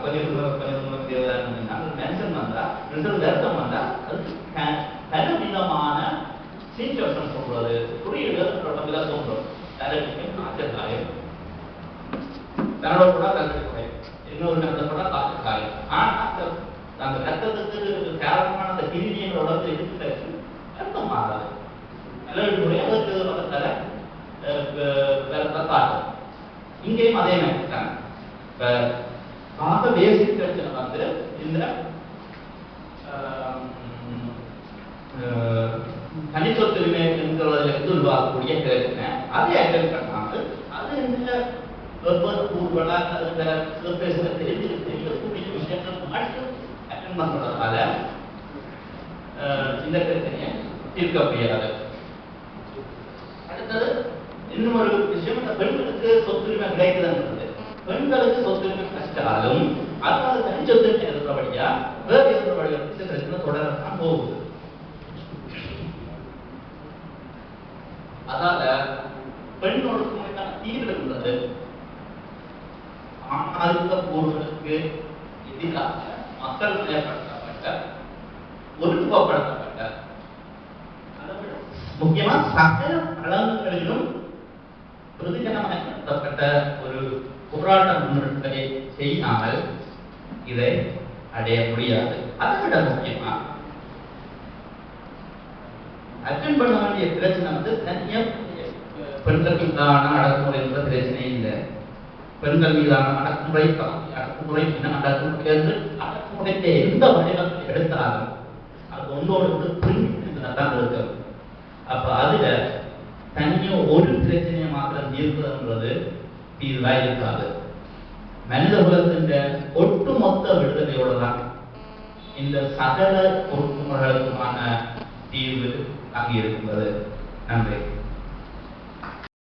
கொஞ்சம் மென்ஷன் வந்தா ரிசல்ட் அர்த்தம் வந்தா அது பலவிதமான சீச்சர்ஸ் சொல்றது குறியீடுகள் விளக்கம் தரவிக்கும் ஆச்சரியம் தன்னோட கூட கல்வி இன்னொரு கருத்தை கூட காய்ச்சல் ஆனா அந்த ரத்தத்துக்கு காரணமான அந்த கிருமிகளோட எதிர்ப்பு அர்த்தம் மாறாது காட்டும் இங்கேயும் அதே மாதிரி தான் பேசிக் பிரச்சனை வந்து இந்த தனிச்சொத்துரிமை என்கிறதிலிருந்து உருவாக்கக்கூடிய பிரச்சனை அதை அட்டென்ட் பண்ணாமல் அது இந்த வெவ்வேறு ஊர்வலாக தெரியக்கூடிய விஷயங்கள் மட்டும் அட்டென்ட் பண்ணுறதால இந்த பிரச்சனையை தீர்க்க முடியாது. அடுத்தது இன்னும் ஒரு விஷயம், இந்த பெண்களுக்கு சொத்துரிமை கிடைக்குதுன்றது. பெண்களுக்கு சொத்துரிமை கஷ்டாலும் அதனால தனிச்சொத்துரிமை இருக்கிறபடியா வேறு இருக்கிறபடியா இந்த பிரச்சனை தொடரத்தான் போகுது. அதால பெண்ணோட தீர்வு என்பது ஆணாதிக்க போர்களுக்கு எதிராக மக்கள் செயல்படுத்தப்பட்ட ஒழுங்குபடுத்தப்பட்ட முக்கியமா சகல வளங்களிலும் பொதுஜனமாக நடத்தப்பட்ட ஒரு போராட்ட முன்னெடுப்பை செய்யாமல் இதை அடைய முடியாது. அதை விட முக்கியமா அட்டென்ட் பண்ண வேண்டிய பிரச்சனை வந்து தனியா பெண்கள் மீதான அடக்குமுறை என்ற பிரச்சனை இல்லை. பெண்கள் மீதான அடக்குமுறை அடக்குமுறை என்று அடக்குமுறைக்கு எந்த வடிவத்தை எடுத்தாலும் அது ஒன்றோடு தான் இருக்கிறது. அப்ப அதுல தனியா ஒரு பிரச்சனையை மாத்திரம் தீர்ப்பதுன்றது தீர்வா இருக்காது. மனித குலத்தின் ஒட்டுமொத்த விடுதலையோட தான் இந்த சகல பொறுப்புகளுக்குமான தீர்வு அங்கே இருக்கிறது. நன்றி.